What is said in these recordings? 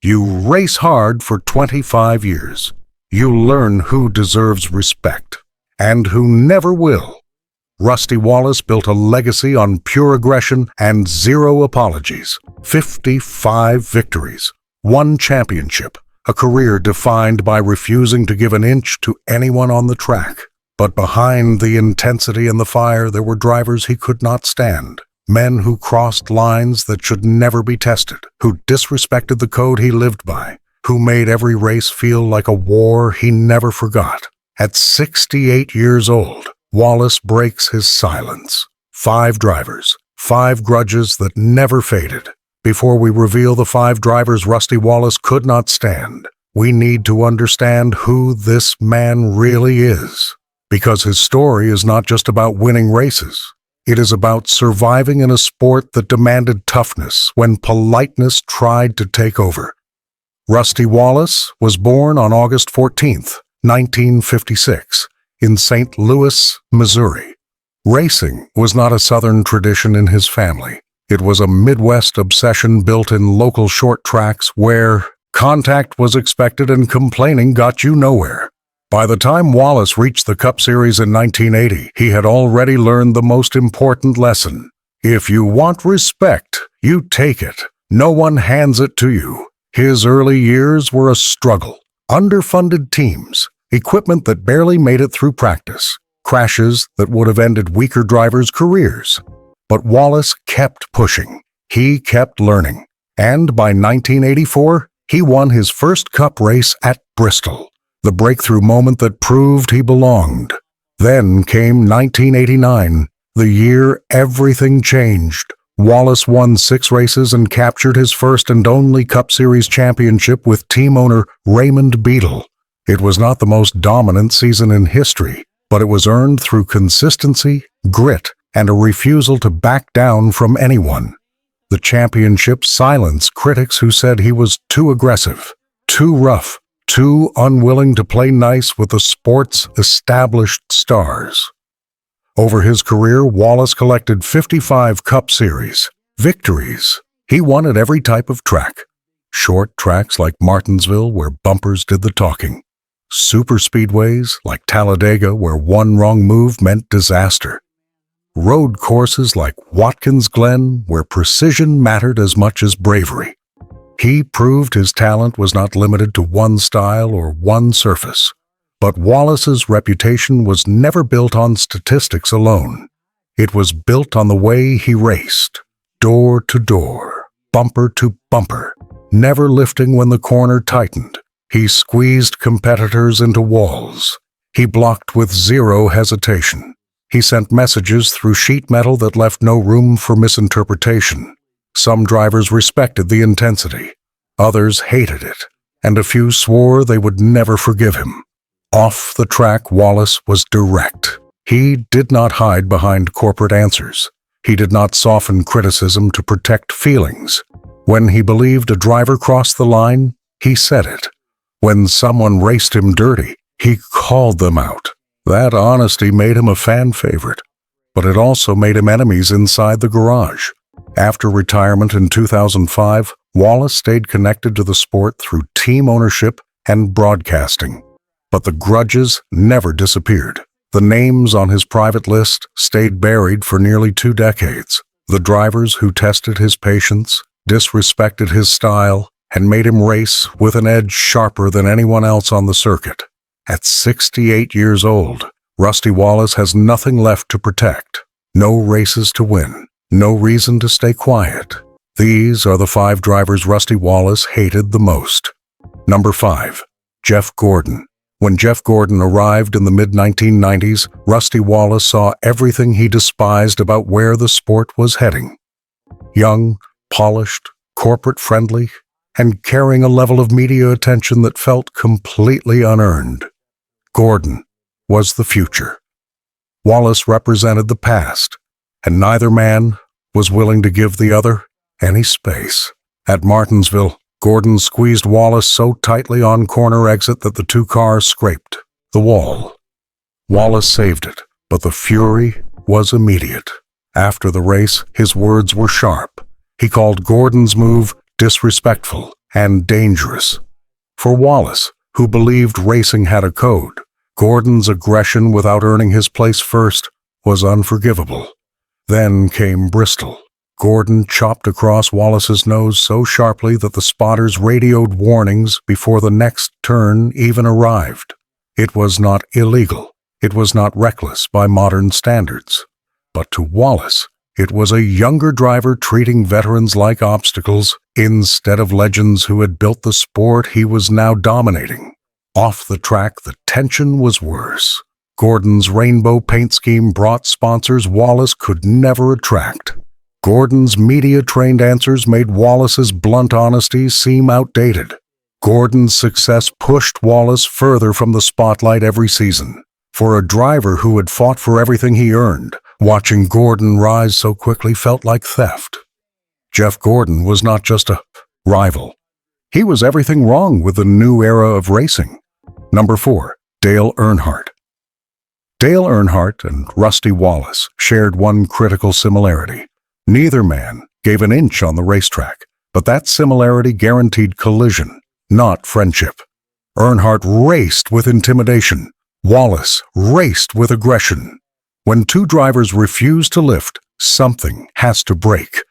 You race hard for 25 years. You learn who deserves respect and who never will. Rusty Wallace built a legacy on pure aggression and zero apologies. 55 victories, 1 championship, a career defined by refusing to give an inch to anyone on the track. But behind the intensity and the fire, there were drivers he could not stand. Men who crossed lines that should never be tested, who disrespected the code he lived by, who made every race feel like a war he never forgot. At 68 years old, Wallace breaks his silence. 5 drivers, 5 grudges that never faded. Before we reveal the 5 drivers Rusty Wallace could not stand, we need to understand who this man really is. Because his story is not just about winning races. It is about surviving in a sport that demanded toughness when politeness tried to take over. Rusty Wallace was born on August 14, 1956, in St. Louis, Missouri. Racing was not a Southern tradition in his family. It was a Midwest obsession built in local short tracks where contact was expected and complaining got you nowhere. By the time Wallace reached the Cup Series in 1980, he had already learned the most important lesson. If you want respect, you take it. No one hands it to you. His early years were a struggle. Underfunded teams, equipment that barely made it through practice, crashes that would have ended weaker drivers' careers. But Wallace kept pushing. He kept learning. And by 1984, he won his first Cup race at Bristol. The breakthrough moment that proved he belonged. Then came 1989, the year everything changed. Wallace won 6 races and captured his first and only Cup Series championship with team owner Raymond Beadle. It was not the most dominant season in history, but it was earned through consistency, grit, and a refusal to back down from anyone. The championship silenced critics who said he was too aggressive, too rough, too unwilling to play nice with the sport's established stars. Over his career, Wallace collected 55 Cup Series victories. He won at every type of track. Short tracks like Martinsville, where bumpers did the talking. Super speedways like Talladega, where one wrong move meant disaster. Road courses like Watkins Glen, where precision mattered as much as bravery. He proved his talent was not limited to one style or one surface. But Wallace's reputation was never built on statistics alone. It was built on the way he raced, door to door, bumper to bumper, never lifting when the corner tightened. He squeezed competitors into walls. He blocked with zero hesitation. He sent messages through sheet metal that left no room for misinterpretation. Some drivers respected the intensity, others hated it, and a few swore they would never forgive him. Off the track, Wallace was direct. He did not hide behind corporate answers. He did not soften criticism to protect feelings. When he believed a driver crossed the line, he said it. When someone raced him dirty, he called them out. That honesty made him a fan favorite, but it also made him enemies inside the garage. After retirement in 2005, Wallace stayed connected to the sport through team ownership and broadcasting. But the grudges never disappeared. The names on his private list stayed buried for nearly 2 decades. The drivers who tested his patience, disrespected his style, and made him race with an edge sharper than anyone else on the circuit. At 68 years old, Rusty Wallace has nothing left to protect. No races to win. No reason to stay quiet. These are the 5 drivers Rusty Wallace hated the most. Number 5, Jeff Gordon. When Jeff Gordon arrived in the mid-1990s, Rusty Wallace saw everything he despised about where the sport was heading. Young, polished, corporate-friendly, and carrying a level of media attention that felt completely unearned. Gordon was the future. Wallace represented the past, and neither man was willing to give the other any space. At Martinsville, Gordon squeezed Wallace so tightly on corner exit that the 2 cars scraped the wall. Wallace saved it, but the fury was immediate. After the race, his words were sharp. He called Gordon's move disrespectful, and dangerous. For Wallace, who believed racing had a code, Gordon's aggression without earning his place first was unforgivable. Then came Bristol. Gordon chopped across Wallace's nose so sharply that the spotters radioed warnings before the next turn even arrived. It was not illegal. It was not reckless by modern standards. But to Wallace, it was a younger driver treating veterans like obstacles instead of legends who had built the sport he was now dominating. Off the track, the tension was worse. Gordon's rainbow paint scheme brought sponsors Wallace could never attract. Gordon's media-trained answers made Wallace's blunt honesty seem outdated. Gordon's success pushed Wallace further from the spotlight every season. For a driver who had fought for everything he earned, watching Gordon rise so quickly felt like theft. Jeff Gordon was not just a rival. He was everything wrong with the new era of racing. Number 4, Dale Earnhardt. Dale Earnhardt and Rusty Wallace shared one critical similarity. Neither man gave an inch on the racetrack, but that similarity guaranteed collision, not friendship. Earnhardt raced with intimidation. Wallace raced with aggression. When two drivers refuse to lift, something has to break.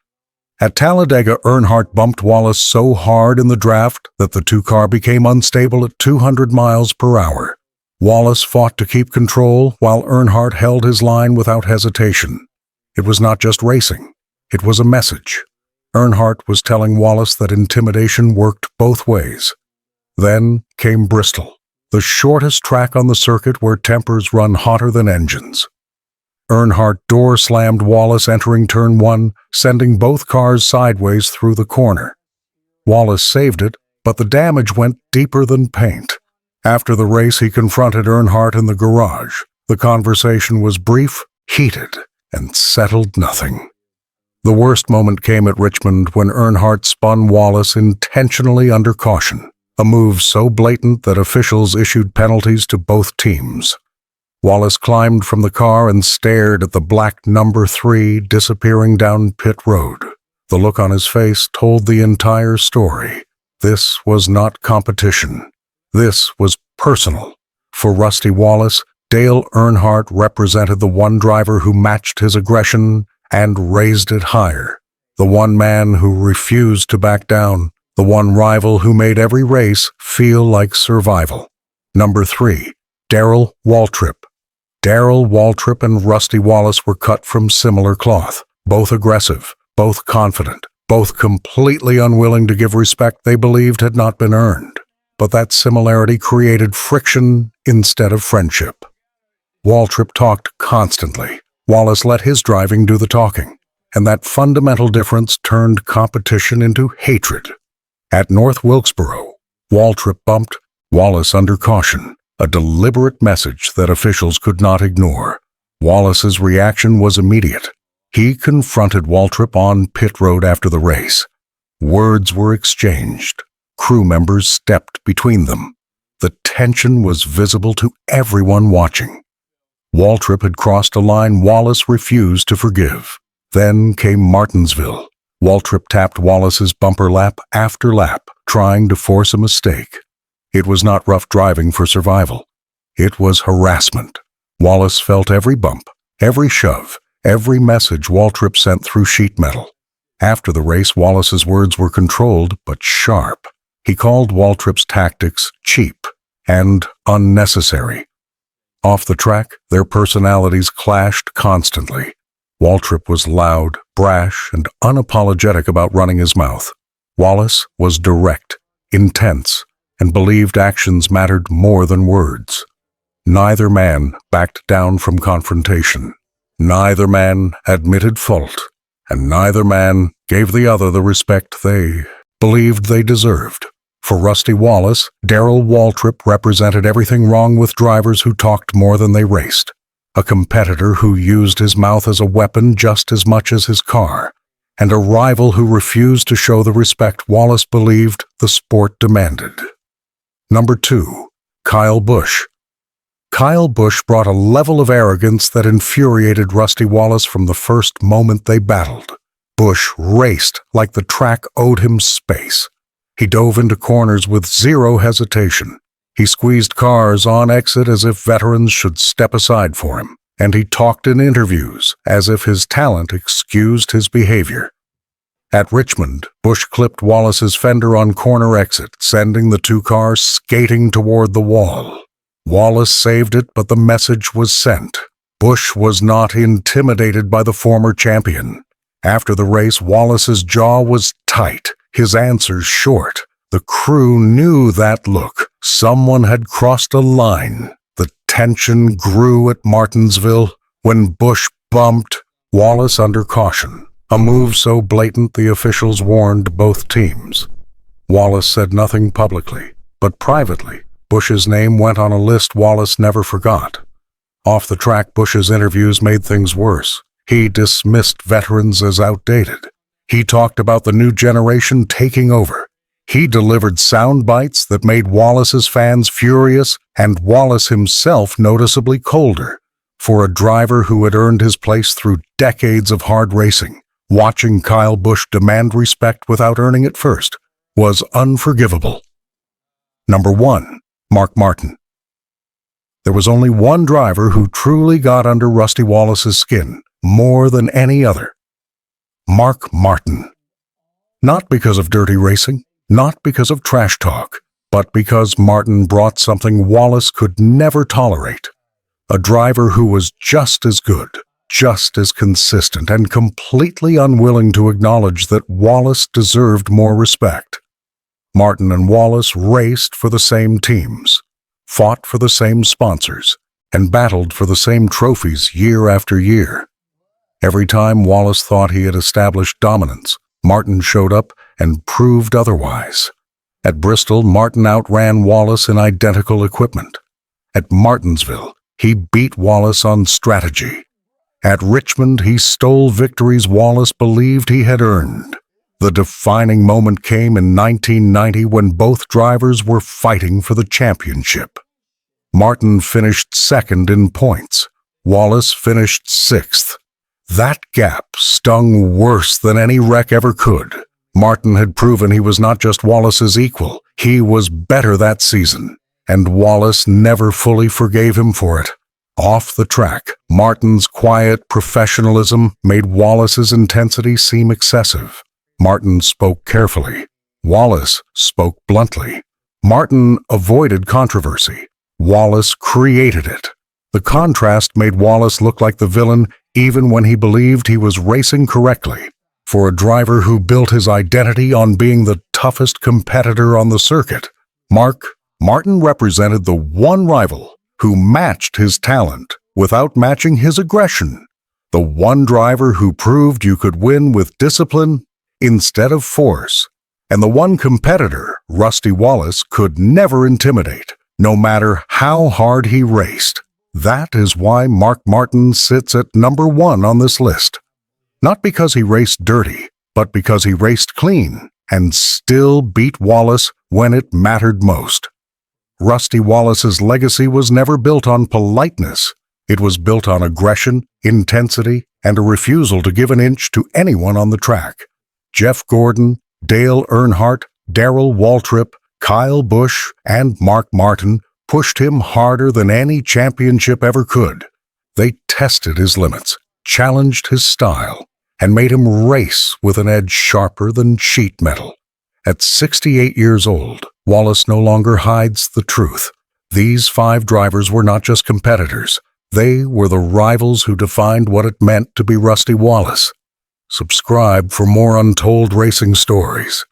At Talladega, Earnhardt bumped Wallace so hard in the draft that the two-car became unstable at 200 miles per hour. Wallace fought to keep control while Earnhardt held his line without hesitation. It was not just racing. It was a message. Earnhardt was telling Wallace that intimidation worked both ways. Then came Bristol, the shortest track on the circuit where tempers run hotter than engines. Earnhardt door-slammed Wallace entering Turn 1, sending both cars sideways through the corner. Wallace saved it, but the damage went deeper than paint. After the race, he confronted Earnhardt in the garage. The conversation was brief, heated, and settled nothing. The worst moment came at Richmond when Earnhardt spun Wallace intentionally under caution, a move so blatant that officials issued penalties to both teams. Wallace climbed from the car and stared at the black number 3 disappearing down pit road. The look on his face told the entire story. This was not competition. This was personal. For Rusty Wallace, Dale Earnhardt represented the one driver who matched his aggression and raised it higher. The one man who refused to back down. The one rival who made every race feel like survival. Number 3, Darrell Waltrip. Darrell Waltrip and Rusty Wallace were cut from similar cloth, both aggressive, both confident, both completely unwilling to give respect they believed had not been earned. But that similarity created friction instead of friendship. Waltrip talked constantly. Wallace let his driving do the talking, and that fundamental difference turned competition into hatred. At North Wilkesboro, Waltrip bumped Wallace under caution, a deliberate message that officials could not ignore. Wallace's reaction was immediate. He confronted Waltrip on pit road after the race. Words were exchanged. Crew members stepped between them. The tension was visible to everyone watching. Waltrip had crossed a line Wallace refused to forgive. Then came Martinsville. Waltrip tapped Wallace's bumper lap after lap, trying to force a mistake. It was not rough driving for survival. It was harassment. Wallace felt every bump, every shove, every message Waltrip sent through sheet metal. After the race, Wallace's words were controlled but sharp. He called Waltrip's tactics cheap and unnecessary. Off the track, their personalities clashed constantly. Waltrip was loud, brash, and unapologetic about running his mouth. Wallace was direct, intense, and believed actions mattered more than words. Neither man backed down from confrontation. Neither man admitted fault, and neither man gave the other the respect they believed they deserved. For Rusty Wallace, Darrell Waltrip represented everything wrong with drivers who talked more than they raced. A competitor who used his mouth as a weapon just as much as his car, and a rival who refused to show the respect Wallace believed the sport demanded. Number 2, Kyle Busch. Kyle Busch brought a level of arrogance that infuriated Rusty Wallace from the first moment they battled. Busch raced like the track owed him space. He dove into corners with zero hesitation. He squeezed cars on exit as if veterans should step aside for him, and he talked in interviews as if his talent excused his behavior. At Richmond, Busch clipped Wallace's fender on corner exit, sending the two cars skating toward the wall. Wallace saved it, but the message was sent. Busch was not intimidated by the former champion. After the race, Wallace's jaw was tight, his answers short. The crew knew that look. Someone had crossed a line. The tension grew at Martinsville when Busch bumped Wallace under caution, a move so blatant the officials warned both teams. Wallace said nothing publicly, but privately, Busch's name went on a list Wallace never forgot. Off the track, Busch's interviews made things worse. He dismissed veterans as outdated. He talked about the new generation taking over. He delivered sound bites that made Wallace's fans furious and Wallace himself noticeably colder. For a driver who had earned his place through decades of hard racing, watching Kyle Busch demand respect without earning it first was unforgivable. Number 1. Mark Martin. There was only one driver who truly got under Rusty Wallace's skin, more than any other. Mark Martin. Not because of dirty racing, not because of trash talk, but because Martin brought something Wallace could never tolerate. A driver who was just as good, just as consistent, and completely unwilling to acknowledge that Wallace deserved more respect. Martin and Wallace raced for the same teams, fought for the same sponsors, and battled for the same trophies year after year. Every time Wallace thought he had established dominance, Martin showed up and proved otherwise. At Bristol, Martin outran Wallace in identical equipment. At Martinsville, he beat Wallace on strategy. At Richmond, he stole victories Wallace believed he had earned. The defining moment came in 1990 when both drivers were fighting for the championship. Martin finished second in points. Wallace finished sixth. That gap stung worse than any wreck ever could. Martin had proven he was not just Wallace's equal, he was better that season, and Wallace never fully forgave him for it. Off the track, Martin's quiet professionalism made Wallace's intensity seem excessive. Martin spoke carefully. Wallace spoke bluntly. Martin avoided controversy. Wallace created it. The contrast made Wallace look like the villain even when he believed he was racing correctly. For a driver who built his identity on being the toughest competitor on the circuit, Martin represented the one rival who matched his talent without matching his aggression. The one driver who proved you could win with discipline instead of force. And the one competitor, Rusty Wallace, could never intimidate, no matter how hard he raced. That is why Mark Martin sits at number 1 on this list. Not because he raced dirty, but because he raced clean and still beat Wallace when it mattered most. Rusty Wallace's legacy was never built on politeness. It was built on aggression, intensity, and a refusal to give an inch to anyone on the track. Jeff Gordon, Dale Earnhardt, Darrell Waltrip, Kyle Busch, and Mark Martin pushed him harder than any championship ever could. They tested his limits, challenged his style, and made him race with an edge sharper than sheet metal. At 68 years old, Wallace no longer hides the truth. These 5 drivers were not just competitors. They were the rivals who defined what it meant to be Rusty Wallace. Subscribe for more Untold racing stories.